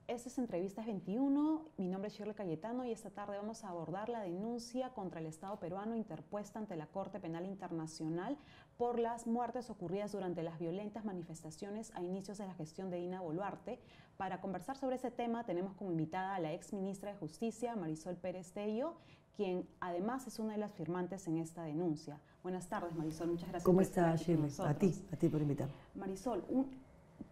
Esta es Entrevistas 21, mi nombre es Shirley Cayetano y esta tarde vamos a abordar la denuncia contra el Estado peruano interpuesta ante la Corte Penal Internacional por las muertes ocurridas durante las violentas manifestaciones a inicios de la gestión de Dina Boluarte. Para conversar sobre ese tema tenemos como invitada a la ex ministra de Justicia, Marisol Pérez Tello, quien además es una de las firmantes en esta denuncia. Buenas tardes, Marisol, muchas gracias ¿Cómo por estar estás, aquí con Shirley? nosotros. A ti por invitarme. Marisol,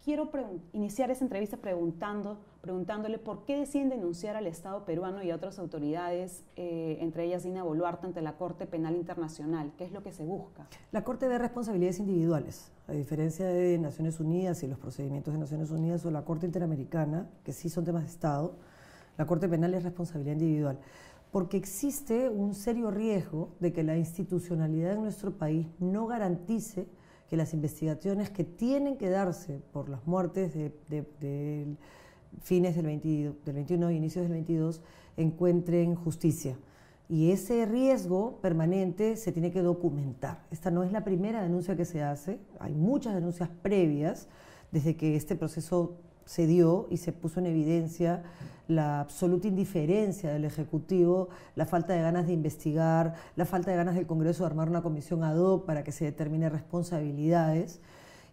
quiero iniciar esta entrevista preguntándole por qué deciden denunciar al Estado peruano y a otras autoridades, entre ellas Dina Boluarte, ante la Corte Penal Internacional. ¿Qué es lo que se busca? La Corte ve responsabilidades individuales, a diferencia de Naciones Unidas y los procedimientos de Naciones Unidas o la Corte Interamericana, que sí son temas de Estado. La Corte Penal es responsabilidad individual, porque existe un serio riesgo de que la institucionalidad en nuestro país no garantice que las investigaciones que tienen que darse por las muertes de fines del 21 y inicios del 22 encuentren justicia. Y ese riesgo permanente se tiene que documentar. Esta no es la primera denuncia que se hace, hay muchas denuncias previas desde que este proceso se dio y se puso en evidencia la absoluta indiferencia del Ejecutivo, la falta de ganas de investigar, la falta de ganas del Congreso de armar una comisión ad hoc para que se determine responsabilidades.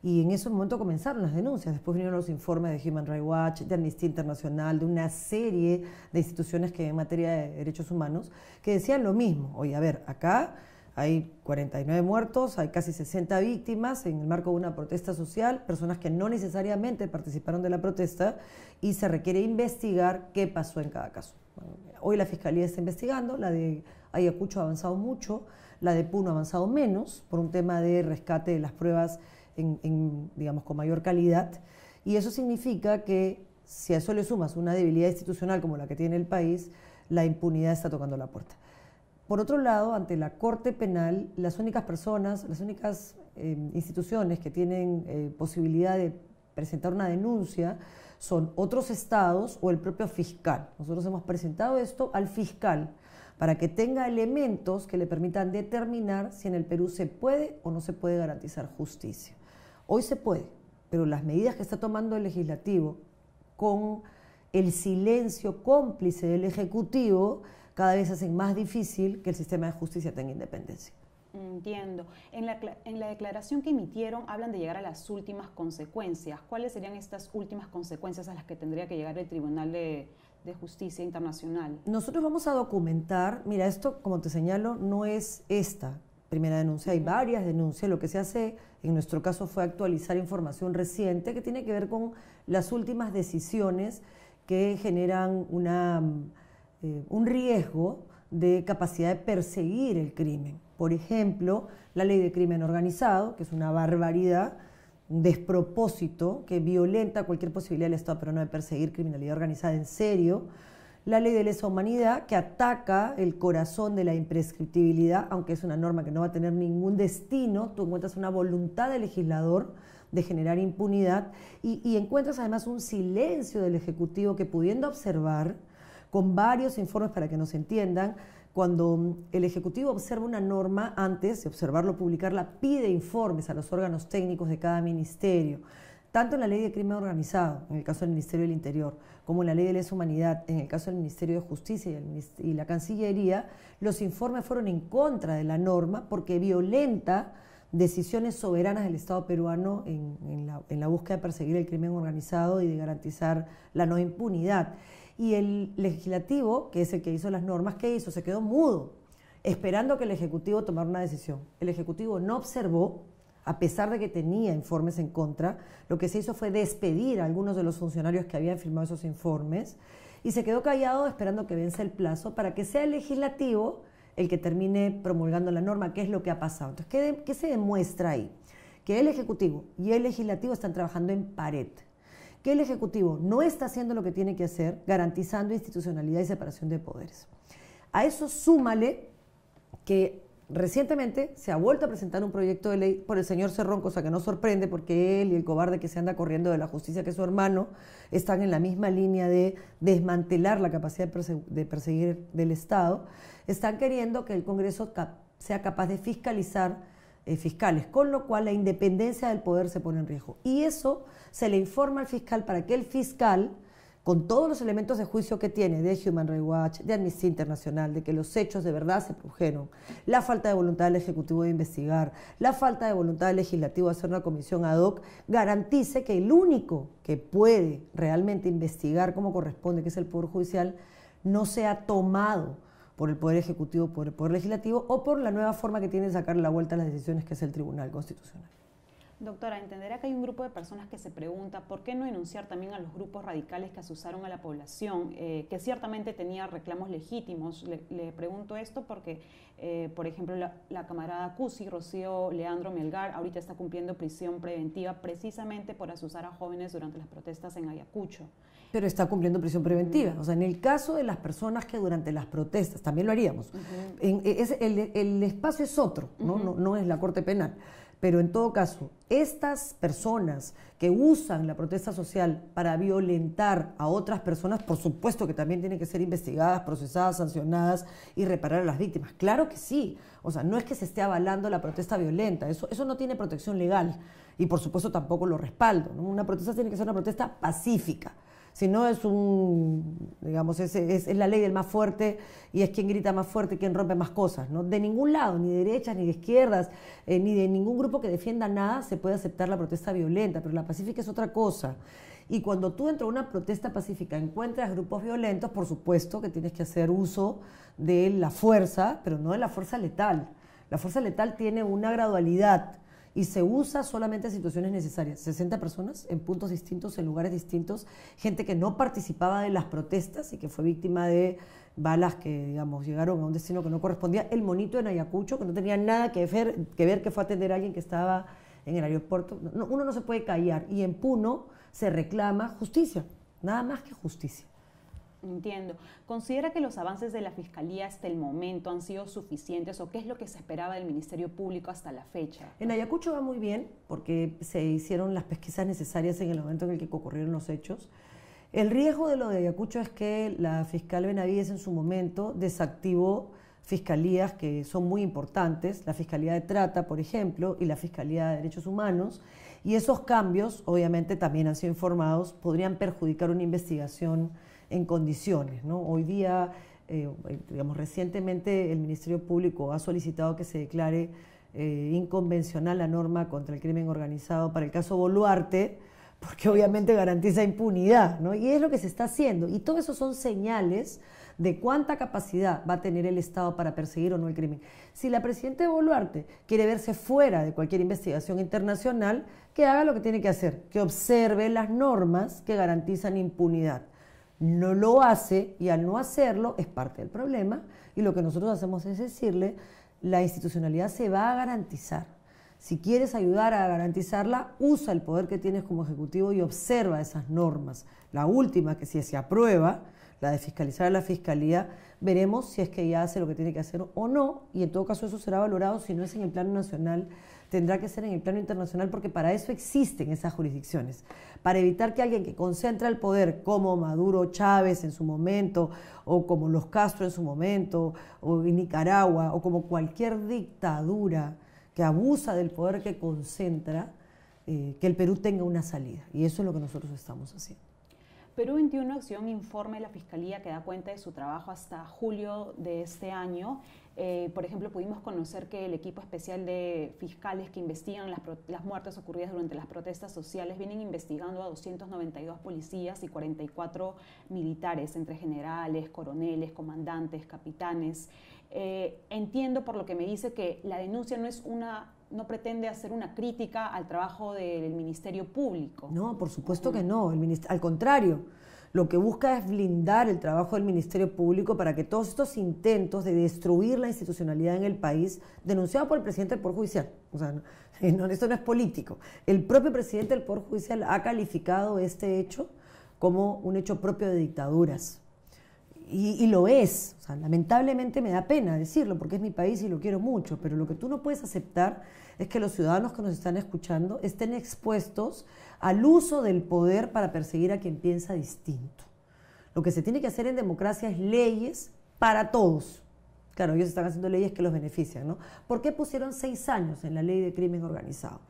Y en ese momento comenzaron las denuncias, después vinieron los informes de Human Rights Watch, de Amnistía Internacional, de una serie de instituciones que en materia de derechos humanos, que decían lo mismo. Oye, a ver, acá hay 49 muertos, hay casi 60 víctimas en el marco de una protesta social, personas que no necesariamente participaron de la protesta, y se requiere investigar qué pasó en cada caso. Bueno, hoy la Fiscalía está investigando, la de Ayacucho ha avanzado mucho, la de Puno ha avanzado menos, por un tema de rescate de las pruebas digamos, con mayor calidad, y eso significa que si a eso le sumas una debilidad institucional como la que tiene el país, la impunidad está tocando la puerta. Por otro lado, ante la Corte Penal, las únicas personas, las únicas instituciones que tienen posibilidad de presentar una denuncia son otros estados o el propio fiscal. Nosotros hemos presentado esto al fiscal para que tenga elementos que le permitan determinar si en el Perú se puede o no se puede garantizar justicia. Hoy se puede, pero las medidas que está tomando el Legislativo con el silencio cómplice del Ejecutivo cada vez hacen más difícil que el sistema de justicia tenga independencia. Entiendo. En la declaración que emitieron hablan de llegar a las últimas consecuencias. ¿Cuáles serían estas últimas consecuencias a las que tendría que llegar el Tribunal de Justicia Internacional? Nosotros vamos a documentar, mira, esto como te señalo no es esta primera denuncia, hay varias denuncias. Lo que se hace en nuestro caso fue actualizar información reciente que tiene que ver con las últimas decisiones que generan un riesgo de capacidad de perseguir el crimen. Por ejemplo, la ley de crimen organizado, que es una barbaridad, un despropósito que violenta cualquier posibilidad del Estado peruano de perseguir criminalidad organizada en serio. La ley de lesa humanidad, que ataca el corazón de la imprescriptibilidad, aunque es una norma que no va a tener ningún destino. Tú encuentras una voluntad del legislador de generar impunidad y encuentras además un silencio del Ejecutivo que, pudiendo observar con varios informes para que nos entiendan, cuando el Ejecutivo observa una norma, antes de observarlo, publicarla, pide informes a los órganos técnicos de cada ministerio, tanto en la ley de crimen organizado, en el caso del Ministerio del Interior, como en la ley de lesa humanidad, en el caso del Ministerio de Justicia y la Cancillería. Los informes fueron en contra de la norma porque violenta decisiones soberanas del Estado peruano en la búsqueda de perseguir el crimen organizado y de garantizar la no impunidad. Y el Legislativo, que es el que hizo las normas, ¿qué hizo? Se quedó mudo, esperando que el Ejecutivo tomara una decisión. El Ejecutivo no observó, a pesar de que tenía informes en contra. Lo que se hizo fue despedir a algunos de los funcionarios que habían firmado esos informes y se quedó callado esperando que vence el plazo para que sea el Legislativo el que termine promulgando la norma, que es lo que ha pasado. Entonces, ¿qué se demuestra ahí? Que el Ejecutivo y el Legislativo están trabajando en pared, que el Ejecutivo no está haciendo lo que tiene que hacer, garantizando institucionalidad y separación de poderes. A eso súmale que recientemente se ha vuelto a presentar un proyecto de ley por el señor Cerrón, cosa que no sorprende porque él y el cobarde que se anda corriendo de la justicia, que es su hermano, están en la misma línea de desmantelar la capacidad de perseguir del Estado. Están queriendo que el Congreso sea capaz de fiscalizar fiscales, con lo cual la independencia del poder se pone en riesgo. Y eso se le informa al fiscal para que el fiscal con todos los elementos de juicio que tiene de Human Rights Watch, de Amnistía Internacional, de que los hechos de verdad se produjeron, la falta de voluntad del Ejecutivo de investigar, la falta de voluntad del Legislativo de hacer una comisión ad hoc, garantice que el único que puede realmente investigar como corresponde, que es el Poder Judicial, no sea tomado por el Poder Ejecutivo, por el Poder Legislativo o por la nueva forma que tiene de sacar la vuelta a las decisiones, que es el Tribunal Constitucional. Doctora, entenderá que hay un grupo de personas que se pregunta por qué no denunciar también a los grupos radicales que asusaron a la población, que ciertamente tenía reclamos legítimos. Le pregunto esto porque, por ejemplo, la camarada Cusi, Rocío Leandro Melgar, ahorita está cumpliendo prisión preventiva precisamente por asusar a jóvenes durante las protestas en Ayacucho. Pero está cumpliendo prisión preventiva. O sea, en el caso de las personas que durante las protestas, también lo haríamos, el espacio es otro, ¿no? No es la Corte Penal. Pero en todo caso, estas personas que usan la protesta social para violentar a otras personas, por supuesto que también tienen que ser investigadas, procesadas, sancionadas y reparar a las víctimas. Claro que sí. O sea, no es que se esté avalando la protesta violenta. Eso no tiene protección legal. Y por supuesto tampoco lo respaldo, ¿no? Una protesta tiene que ser una protesta pacífica. Si no es digamos, es la ley del más fuerte y es quien grita más fuerte y quien rompe más cosas, ¿no? De ningún lado, ni de derechas, ni de izquierdas, ni de ningún grupo que defienda nada se puede aceptar la protesta violenta, pero la pacífica es otra cosa. Y cuando tú dentro de una protesta pacífica encuentras grupos violentos, por supuesto que tienes que hacer uso de la fuerza, pero no de la fuerza letal. La fuerza letal tiene una gradualidad y se usa solamente en situaciones necesarias. 60 personas en puntos distintos, en lugares distintos, gente que no participaba de las protestas y que fue víctima de balas que, digamos, llegaron a un destino que no correspondía. El monito en Ayacucho, que no tenía nada que ver, que fue a atender a alguien que estaba en el aeropuerto. No, uno no se puede callar, y en Puno se reclama justicia, nada más que justicia. Entiendo. ¿Considera que los avances de la Fiscalía hasta el momento han sido suficientes o qué es lo que se esperaba del Ministerio Público hasta la fecha? En Ayacucho va muy bien porque se hicieron las pesquisas necesarias en el momento en el que ocurrieron los hechos. El riesgo de lo de Ayacucho es que la fiscal Benavides en su momento desactivó fiscalías que son muy importantes, la Fiscalía de Trata, por ejemplo, y la Fiscalía de Derechos Humanos, y esos cambios, obviamente también han sido informados, podrían perjudicar una investigación en condiciones, ¿no? Hoy día, digamos, recientemente el Ministerio Público ha solicitado que se declare inconvencional la norma contra el crimen organizado para el caso Boluarte, porque obviamente garantiza impunidad, ¿no? Y es lo que se está haciendo. Y todo eso son señales de cuánta capacidad va a tener el Estado para perseguir o no el crimen. Si la presidenta Boluarte quiere verse fuera de cualquier investigación internacional, que haga lo que tiene que hacer, que observe las normas que garantizan impunidad. No lo hace, y al no hacerlo es parte del problema, y lo que nosotros hacemos es decirle, la institucionalidad se va a garantizar. Si quieres ayudar a garantizarla, usa el poder que tienes como Ejecutivo y observa esas normas. La última, que si se aprueba, la de fiscalizar a la Fiscalía, veremos si es que ella hace lo que tiene que hacer o no, y en todo caso eso será valorado. Si no es en el plano nacional, tendrá que ser en el plano internacional, porque para eso existen esas jurisdicciones, para evitar que alguien que concentra el poder, como Maduro Chávez en su momento, o como los Castro en su momento, o en Nicaragua, o como cualquier dictadura que abusa del poder que concentra, que el Perú tenga una salida. Y eso es lo que nosotros estamos haciendo. Perú 21 Acción informa de la Fiscalía que da cuenta de su trabajo hasta julio de este año. Por ejemplo, pudimos conocer que el equipo especial de fiscales que investigan las muertes ocurridas durante las protestas sociales vienen investigando a 292 policías y 44 militares, entre generales, coroneles, comandantes, capitanes. Entiendo por lo que me dice que la denuncia no pretende hacer una crítica al trabajo del Ministerio Público. No, por supuesto que no. Al contrario, lo que busca es blindar el trabajo del Ministerio Público para que todos estos intentos de destruir la institucionalidad en el país, denunciado por el presidente del Poder Judicial, o sea, esto no es político, el propio presidente del Poder Judicial ha calificado este hecho como un hecho propio de dictaduras. Y lo es. O sea, lamentablemente me da pena decirlo porque es mi país y lo quiero mucho, pero lo que tú no puedes aceptar es que los ciudadanos que nos están escuchando estén expuestos al uso del poder para perseguir a quien piensa distinto. Lo que se tiene que hacer en democracia es leyes para todos. Claro, ellos están haciendo leyes que los benefician, ¿no? ¿Por qué pusieron 6 años en la ley de crimen organizado?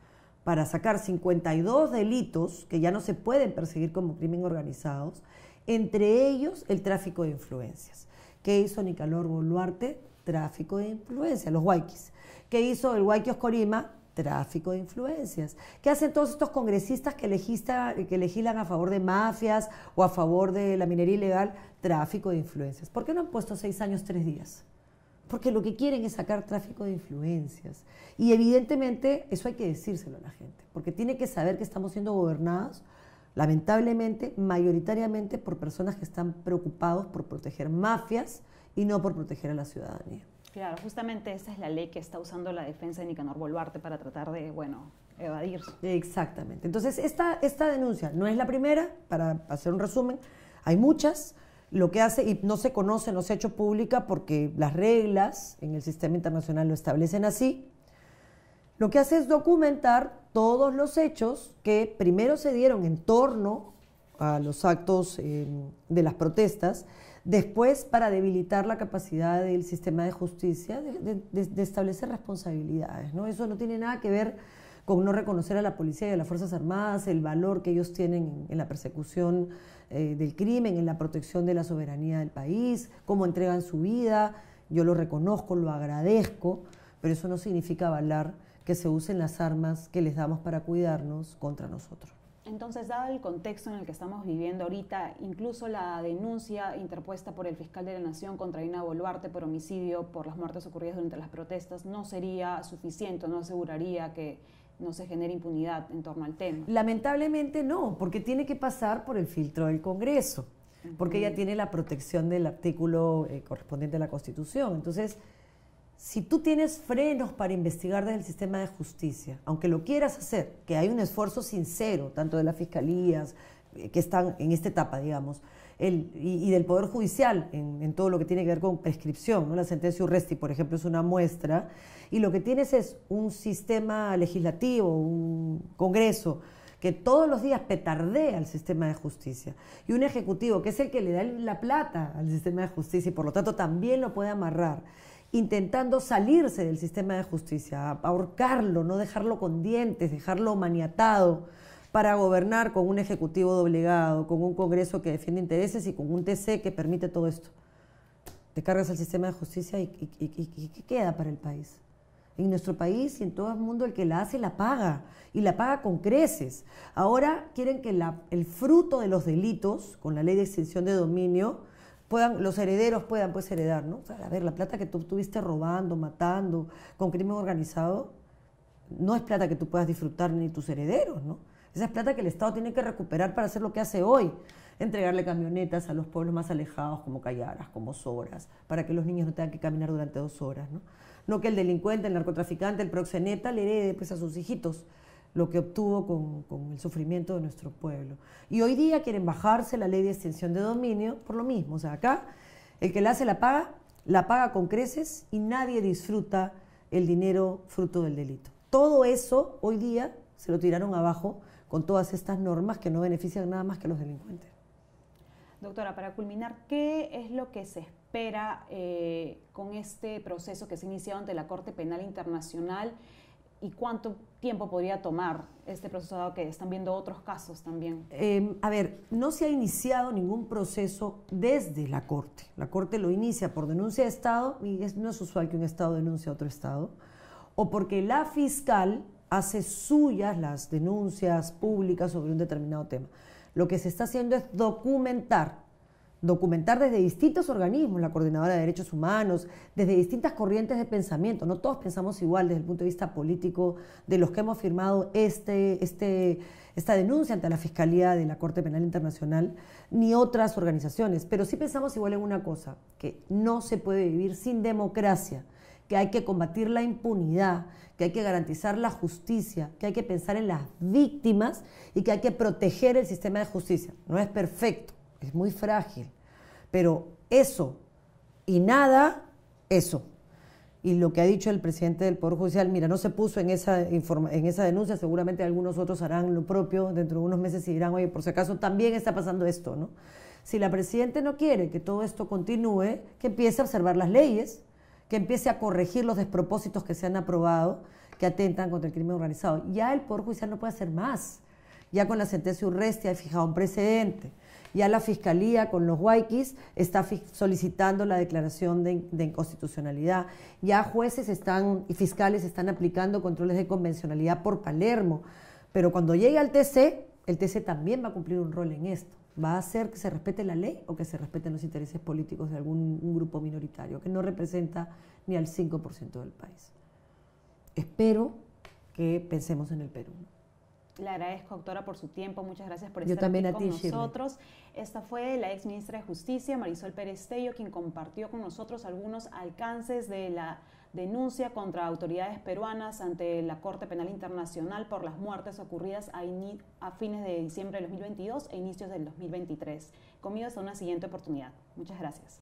Para sacar 52 delitos que ya no se pueden perseguir como crimen organizados entre ellos el tráfico de influencias. ¿Qué hizo Nicanor Boluarte? Tráfico de influencias, los huayquis. ¿Qué hizo el Huayqui Oscorima? Tráfico de influencias. ¿Qué hacen todos estos congresistas que legislan a favor de mafias o a favor de la minería ilegal? Tráfico de influencias. ¿Por qué no han puesto 6 años, 3 días? Porque lo que quieren es sacar tráfico de influencias. Y evidentemente eso hay que decírselo a la gente, porque tiene que saber que estamos siendo gobernados, lamentablemente, mayoritariamente por personas que están preocupados por proteger mafias y no por proteger a la ciudadanía. Claro, justamente esa es la ley que está usando la defensa de Nicanor Boluarte para tratar de, evadirse. Exactamente. Entonces, esta denuncia no es la primera, para hacer un resumen, hay muchas. Lo que hace, y no se conoce, no se ha hecho pública porque las reglas en el sistema internacional lo establecen así, lo que hace es documentar todos los hechos que primero se dieron en torno a los actos de las protestas, después para debilitar la capacidad del sistema de justicia de establecer responsabilidades, ¿no? Eso no tiene nada que ver con no reconocer a la policía y a las Fuerzas Armadas el valor que ellos tienen en la persecución del crimen, en la protección de la soberanía del país, cómo entregan su vida. Yo lo reconozco, lo agradezco, pero eso no significa avalar que se usen las armas que les damos para cuidarnos contra nosotros. Entonces, dado el contexto en el que estamos viviendo ahorita, incluso la denuncia interpuesta por el fiscal de la Nación contra Dina Boluarte por homicidio por las muertes ocurridas durante las protestas no sería suficiente, no aseguraría que no se genere impunidad en torno al tema. Lamentablemente no, porque tiene que pasar por el filtro del Congreso, porque ella tiene la protección del artículo correspondiente a la Constitución. Entonces, si tú tienes frenos para investigar desde el sistema de justicia, aunque lo quieras hacer, que hay un esfuerzo sincero, tanto de las fiscalías que están en esta etapa, digamos, y del Poder Judicial en todo lo que tiene que ver con prescripción, ¿no? La sentencia Urresti, por ejemplo, es una muestra, y lo que tienes es un sistema legislativo, un Congreso, que todos los días petardea al sistema de justicia, y un Ejecutivo que es el que le da la plata al sistema de justicia y por lo tanto también lo puede amarrar, intentando salirse del sistema de justicia, ahorcarlo, no dejarlo con dientes, dejarlo maniatado, para gobernar con un Ejecutivo doblegado, con un Congreso que defiende intereses y con un TC que permite todo esto. Te cargas al sistema de justicia y ¿qué queda para el país? En nuestro país y en todo el mundo el que la hace la paga, y la paga con creces. Ahora quieren que el fruto de los delitos, con la ley de extinción de dominio, los herederos puedan pues heredar, ¿no? O sea, a ver, la plata que tú estuviste robando, matando, con crimen organizado, no es plata que tú puedas disfrutar ni tus herederos, ¿no? Esa es plata que el Estado tiene que recuperar para hacer lo que hace hoy, entregarle camionetas a los pueblos más alejados como Cayaras, como Soras, para que los niños no tengan que caminar durante 2 horas, ¿no? No que el delincuente, el narcotraficante, el proxeneta le herede pues, a sus hijitos lo que obtuvo con el sufrimiento de nuestro pueblo. Y hoy día quieren bajarse la ley de extinción de dominio por lo mismo. O sea, acá el que la hace la paga con creces y nadie disfruta el dinero fruto del delito. Todo eso hoy día se lo tiraron abajo con todas estas normas que no benefician nada más que a los delincuentes. Doctora, para culminar, ¿qué es lo que se espera con este proceso que se ha iniciado ante la Corte Penal Internacional y cuánto tiempo podría tomar este proceso, dado que están viendo otros casos también? A ver, no se ha iniciado ningún proceso desde la Corte. La Corte lo inicia por denuncia de Estado y no es usual que un Estado denuncie a otro Estado, o porque la fiscal hace suyas las denuncias públicas sobre un determinado tema. Lo que se está haciendo es documentar desde distintos organismos, la Coordinadora de Derechos Humanos, desde distintas corrientes de pensamiento. No todos pensamos igual desde el punto de vista político de los que hemos firmado esta denuncia ante la Fiscalía de la Corte Penal Internacional, ni otras organizaciones, pero sí pensamos igual en una cosa, que no se puede vivir sin democracia, que hay que combatir la impunidad, que hay que garantizar la justicia, que hay que pensar en las víctimas y que hay que proteger el sistema de justicia. No es perfecto, es muy frágil, pero eso y nada, eso. Y lo que ha dicho el presidente del Poder Judicial, mira, no se puso en esa denuncia, seguramente algunos otros harán lo propio dentro de unos meses y dirán, oye, por si acaso también está pasando esto, ¿no? Si la Presidenta no quiere que todo esto continúe, que empiece a observar las leyes, que empiece a corregir los despropósitos que se han aprobado, que atentan contra el crimen organizado. Ya el Poder Judicial no puede hacer más. Ya con la sentencia Urresti ha fijado un precedente. Ya la Fiscalía con los huayquis está solicitando la declaración de inconstitucionalidad. Ya jueces y fiscales están aplicando controles de convencionalidad por Palermo. Pero cuando llegue al TC, el TC también va a cumplir un rol en esto. Va a hacer que se respete la ley o que se respeten los intereses políticos de un grupo minoritario que no representa ni al 5% del país. Espero que pensemos en el Perú. Le agradezco, doctora, por su tiempo. Muchas gracias por estar aquí con nosotros. Esta fue la ex ministra de Justicia, Marisol Pérez Tello, quien compartió con nosotros algunos alcances de la denuncia contra autoridades peruanas ante la Corte Penal Internacional por las muertes ocurridas a fines de diciembre de 2022 e inicios del 2023. Conmigo hasta una siguiente oportunidad. Muchas gracias.